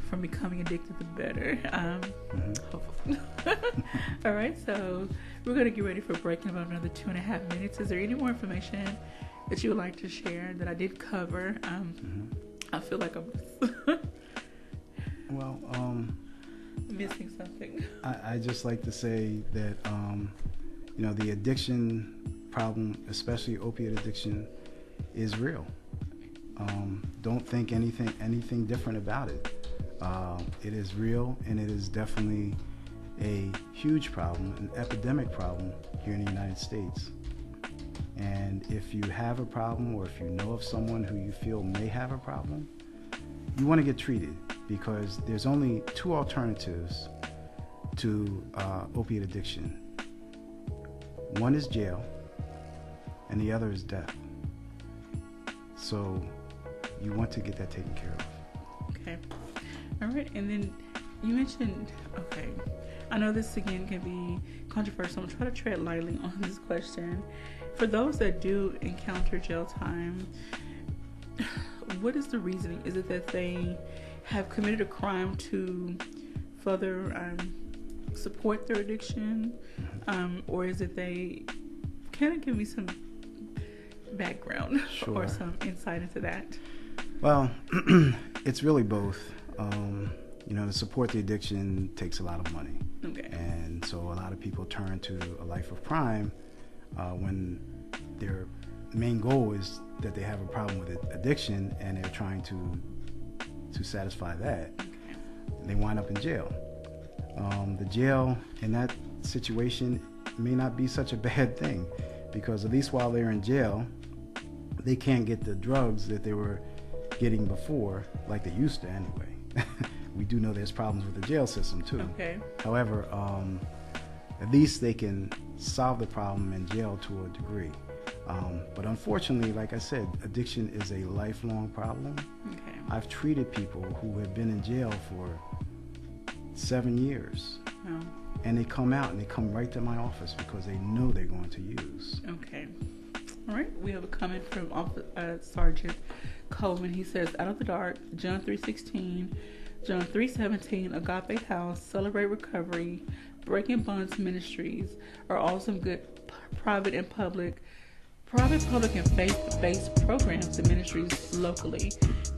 from becoming addicted, the better. Hopefully. All right, so we're going to get ready for a break in about another 2.5 minutes. Is there any more information that you would like to share that I did cover? I feel like I'm missing something. I just like to say that the addiction problem, especially opiate addiction, is real. Don't think anything different about it. It is real, and it is definitely a huge problem, an epidemic problem here in the United States. And if you have a problem, or if you know of someone who you feel may have a problem, you want to get treated, because there's only two alternatives to opiate addiction. One is jail, and the other is death. So you want to get that taken care of. Okay. All right. And then you mentioned, okay, I know this again can be controversial. I'm trying to tread lightly on this question. For those that do encounter jail time, what is the reasoning? Is it that they have committed a crime to further support their addiction? Or is it they kind of give me some background or some insight into that? Well, it's really both. To support the addiction takes a lot of money. Okay. And so a lot of people turn to a life of crime when their main goal is that they have a problem with addiction, and they're trying to satisfy that. Okay. And they wind up in jail. The jail in that situation may not be such a bad thing, because at least while they're in jail, they can't get the drugs that they were getting before, like they used to anyway. We do know there's problems with the jail system too. Okay. However, at least they can solve the problem in jail to a degree. But unfortunately, like I said, addiction is a lifelong problem. Okay. I've treated people who have been in jail for 7 years. Oh. And they come out and they come right to my office because they know they're going to use. Okay. All right. We have a comment from Sergeant Coleman. He says, "Out of the Dark, John 3:16, John 3:17, Agape House, Celebrate Recovery, Breaking Bonds Ministries are awesome, good private, public, and faith-based programs and ministries locally.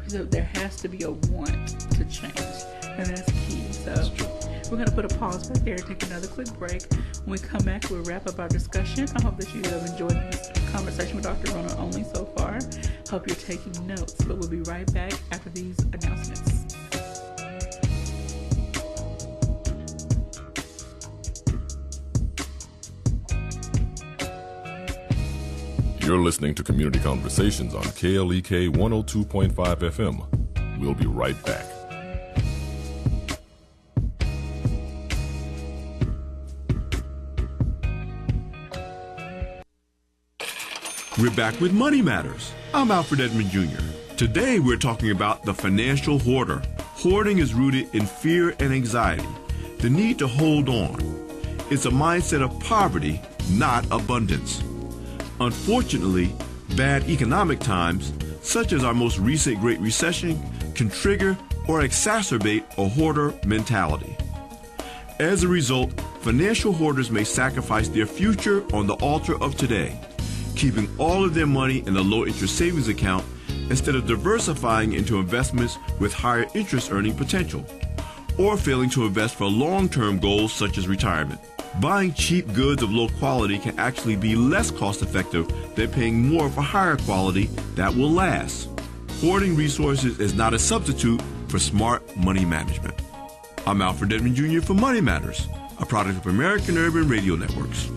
So there has to be a want to change, and that's key. So we're going to put a pause right there and take another quick break. When we come back, we'll wrap up our discussion. I hope that you have enjoyed this conversation with Dr. Ronald only so far. Hope you're taking notes, but we'll be right back after these announcements. You're listening to Community Conversations on KLEK 102.5 FM. We'll be right back. We're back with Money Matters. I'm Alfred Edmond Jr. Today we're talking about the financial hoarder. Hoarding is rooted in fear and anxiety, the need to hold on. It's a mindset of poverty, not abundance. Unfortunately, bad economic times, such as our most recent Great Recession, can trigger or exacerbate a hoarder mentality. As a result, financial hoarders may sacrifice their future on the altar of today, keeping all of their money in a low-interest savings account instead of diversifying into investments with higher interest earning potential, or failing to invest for long-term goals such as retirement. Buying cheap goods of low quality can actually be less cost-effective than paying more for higher quality that will last. Hoarding resources is not a substitute for smart money management. I'm Alfred Edmond Jr. for Money Matters, a product of American Urban Radio Networks.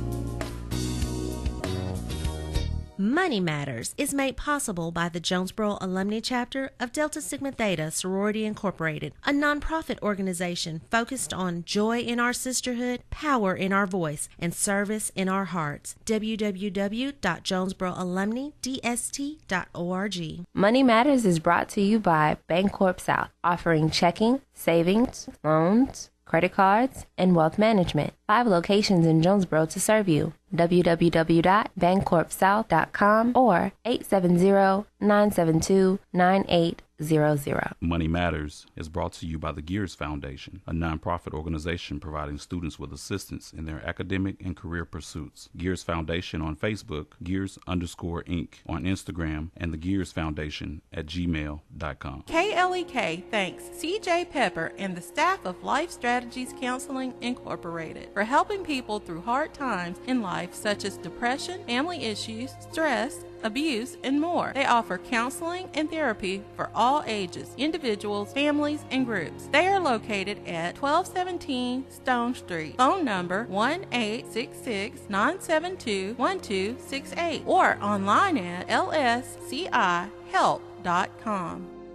Money Matters is made possible by the Jonesboro Alumni Chapter of Delta Sigma Theta Sorority Incorporated, a nonprofit organization focused on joy in our sisterhood, power in our voice, and service in our hearts. www.jonesboroalumnidst.org. Money Matters is brought to you by Bancorp South, offering checking, savings, loans, credit cards, and wealth management. 5 locations in Jonesboro to serve you. www.bancorpsouth.com or 870-972-9800. Money Matters is brought to you by the Gears Foundation, a nonprofit organization providing students with assistance in their academic and career pursuits. Gears Foundation on Facebook, Gears_Inc. on Instagram, and the Gears Foundation at gmail.com. KLEK thanks CJ Pepper and the staff of Life Strategies Counseling Incorporated for helping people through hard times in life such as depression, family issues, stress, abuse, and more. They offer counseling and therapy for all ages, individuals, families, and groups. They are located at 1217 Stone Street. Phone number 1-866-972-1268 or online at lscihelp.com.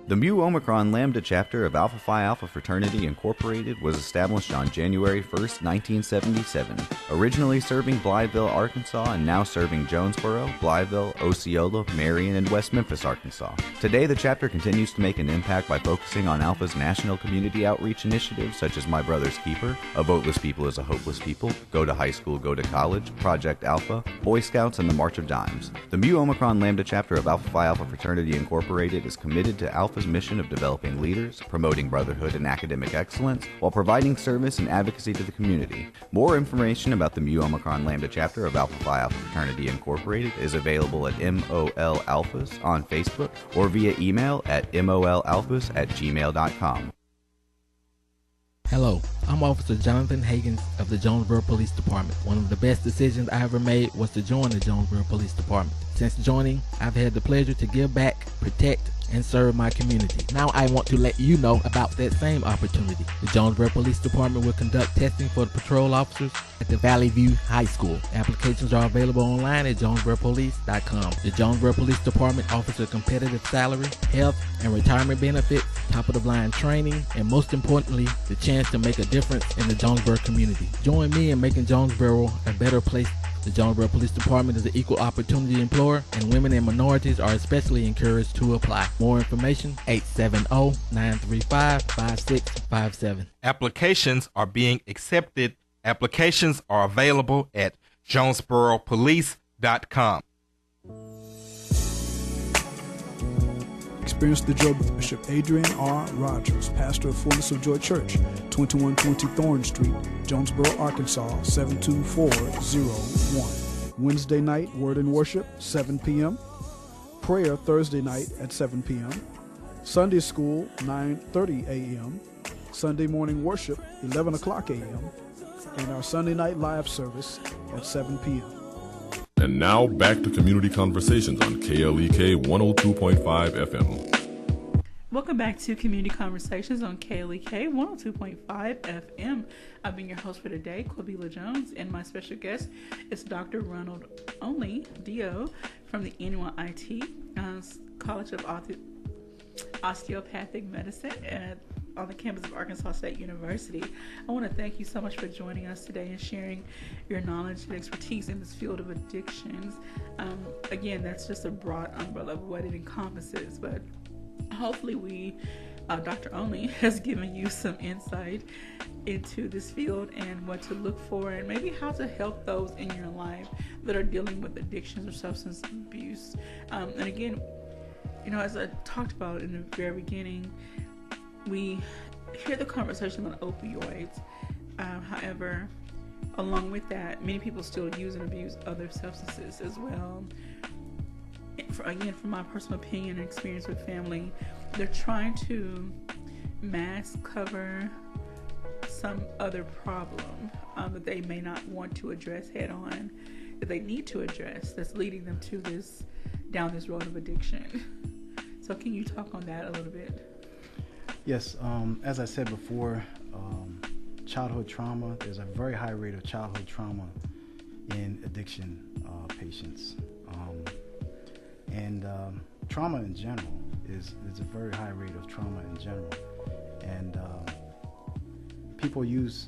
The Mu Omicron Lambda chapter of Alpha Phi Alpha Fraternity Incorporated was established on January 1st, 1977, originally serving Blytheville, Arkansas, and now serving Jonesboro, Blytheville, Osceola, Marion, and West Memphis, Arkansas. Today, the chapter continues to make an impact by focusing on Alpha's national community outreach initiatives such as My Brother's Keeper, A Voteless People is a Hopeless People, Go to High School, Go to College, Project Alpha, Boy Scouts, and the March of Dimes. The Mu Omicron Lambda chapter of Alpha Phi Alpha Fraternity Incorporated is committed to Alpha's mission of developing leaders, promoting brotherhood and academic excellence, while providing service and advocacy to the community. More information about the Mu Omicron Lambda chapter of Alpha Phi Alpha Fraternity Incorporated is available at MOL Alphas on Facebook or via email at molalphas@gmail.com. Hello, I'm Officer Jonathan Hagens of the Jonesboro Police Department. One of the best decisions I ever made was to join the Jonesboro Police Department. Since joining, I've had the pleasure to give back, protect, and serve my community. Now I want to let you know about that same opportunity. The Jonesboro Police Department will conduct testing for the patrol officers at the Valley View High School. Applications are available online at jonesboropolice.com. The Jonesboro Police Department offers a competitive salary, health, and retirement benefits, top-of-the-line training, and most importantly, the chance to make a difference in the Jonesboro community. Join me in making Jonesboro a better place. The Jonesboro Police Department is an equal opportunity employer, and women and minorities are especially encouraged to apply. More information, 870-935-5657. Applications are being accepted. Applications are available at jonesboropolice.com. Experience the Joy with Bishop Adrian R. Rogers, pastor of Fullness of Joy Church, 2120 Thorn Street, Jonesboro, Arkansas, 72401. Wednesday night, Word and Worship, 7 p.m. Prayer Thursday night at 7 p.m. Sunday School, 9:30 a.m. Sunday morning worship, 11 o'clock a.m. And our Sunday night live service at 7 p.m. And now back to Community Conversations on KLEK 102.5 FM. Welcome back to Community Conversations on KLEK 102.5 FM. I've been your host for today, Quabila Jones, and my special guest is Dr. Ronald Only, DO, from the NYIT College of Osteopathic Medicine on the campus of Arkansas State University. I want to thank you so much for joining us today and sharing your knowledge and expertise in this field of addictions. Again, that's just a broad umbrella of what it encompasses, but hopefully Dr. Only has given you some insight into this field and what to look for and maybe how to help those in your life that are dealing with addictions or substance abuse. And again, as I talked about in the very beginning, we hear the conversation about opioids. However, along with that, many people still use and abuse other substances as well. From my personal opinion and experience with family, they're trying to mask cover some other problem that they may not want to address head on, that they need to address, that's leading them to down this road of addiction. So can you talk on that a little bit? Yes, as I said before, childhood trauma, there's a very high rate of childhood trauma in addiction patients. And trauma in general is a very high rate of trauma in general. And people use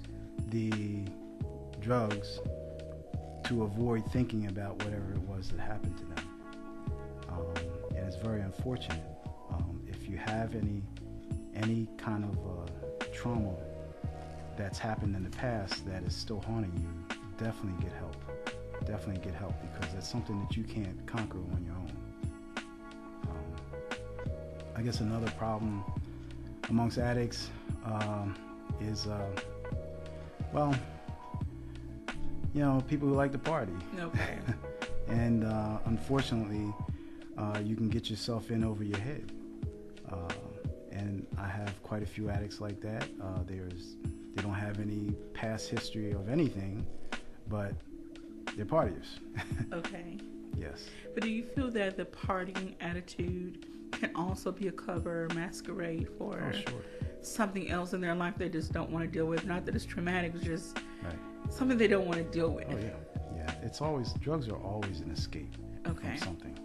the drugs to avoid thinking about whatever it was that happened to them. And it's very unfortunate. If you have any kind of trauma that's happened in the past that is still haunting you, definitely get help. Definitely get help, because that's something that you can't conquer on your own. I guess another problem amongst addicts is, people who like to party. Okay. And unfortunately, you can get yourself in over your head. And I have quite a few addicts like that. They don't have any past history of anything, but they're partiers. Okay. Yes. But do you feel that the partying attitude can also be a cover, masquerade for something else in their life they just don't want to deal with? Not that it's traumatic, it's just something they don't want to deal with. Oh, yeah. It's always, drugs are always an escape from something.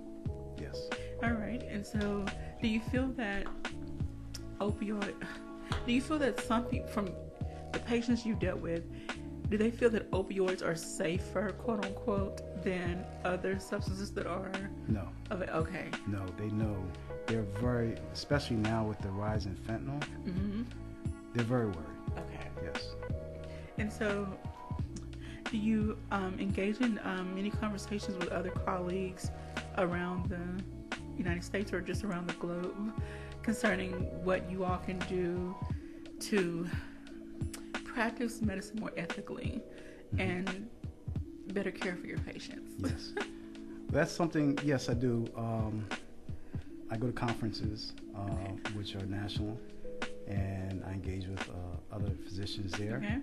Yes. All right. And so do you feel that some people, from the patients you dealt with, do they feel that opioids are safer, quote unquote, than other substances that are? No. Okay. No, they know. They're very, especially now with the rise in fentanyl, they're very worried. Okay. Yes. And so do you engage in any conversations with other colleagues around the United States or just around the globe concerning what you all can do to practice medicine more ethically and better care for your patients? Yes. That's something, yes, I do. I go to conferences, which are national, and I engage with other physicians there. Okay.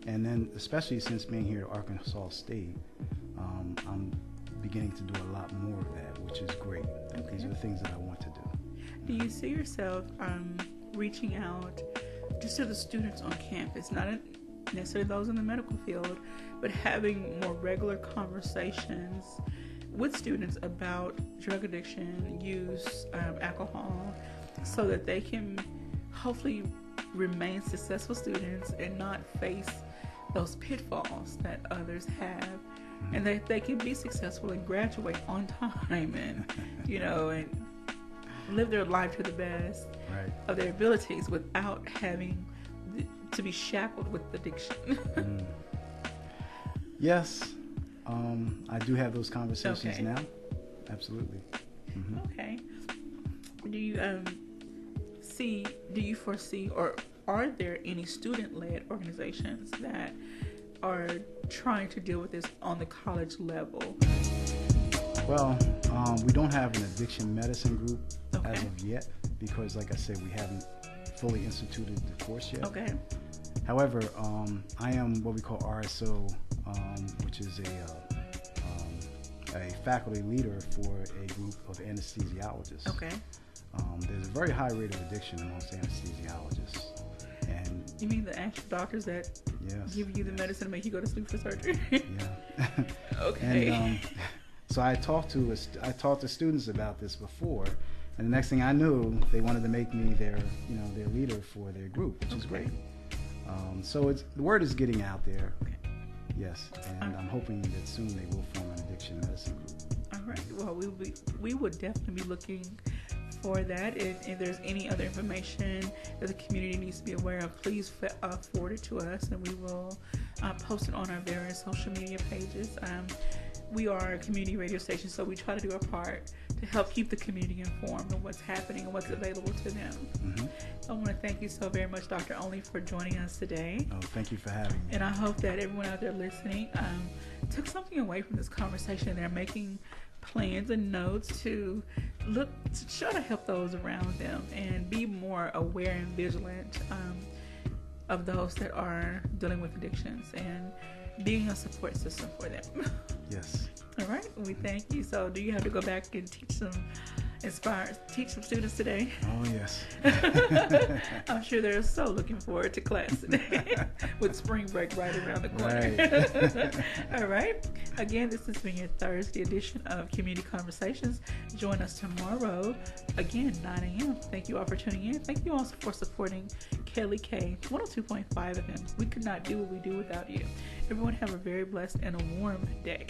And then, especially since being here at Arkansas State, I'm beginning to do a lot more of that, which is great. Okay. These are the things that I want to do. Do you see yourself reaching out just to the students on campus, not necessarily those in the medical field, but having more regular conversations with students about drug addiction, use, alcohol, so that they can hopefully remain successful students and not face those pitfalls that others have, and that they can be successful and graduate on time and, and live their life to the best of their abilities without having to be shackled with addiction. Yes, I do have those conversations now. Absolutely. Okay. Do you foresee, or are there any student-led organizations that are trying to deal with this on the college level? Well, we don't have an addiction medicine group as of yet because, like I said, we haven't fully instituted the course yet. Okay. However, I am what we call RSO, which is a faculty leader for a group of anesthesiologists. Okay. There's a very high rate of addiction amongst anesthesiologists. And you mean the actual doctors that give you the medicine to make you go to sleep for surgery? Yeah. Okay. And so I talked to students about this before, and the next thing I knew, they wanted to make me their leader for their group, which is great. So the word is getting out there. Yes, and I'm hoping that soon they will form an addiction medicine group. All right. Well, we would definitely be looking for that. If there's any other information that the community needs to be aware of, please forward it to us, and we will post it on our various social media pages. We are a community radio station, so we try to do our part to help keep the community informed of what's happening and what's available to them. I want to thank you so very much, Dr. Only, for joining us today. Oh, thank you for having me. And I hope that everyone out there listening took something away from this conversation. They're making plans and notes to try to help those around them and be more aware and vigilant of those that are dealing with addictions and being a support system for them. Yes. All right. We thank you. So do you have to go back and teach some students today? Oh, yes. I'm sure they're so looking forward to class today with spring break right around the corner. Right. All right. Again, this has been your Thursday edition of Community Conversations. Join us tomorrow, again, 9 a.m. Thank you all for tuning in. Thank you also for supporting KLEK 102.5 FM. We could not do what we do without you. Everyone have a very blessed and a warm day.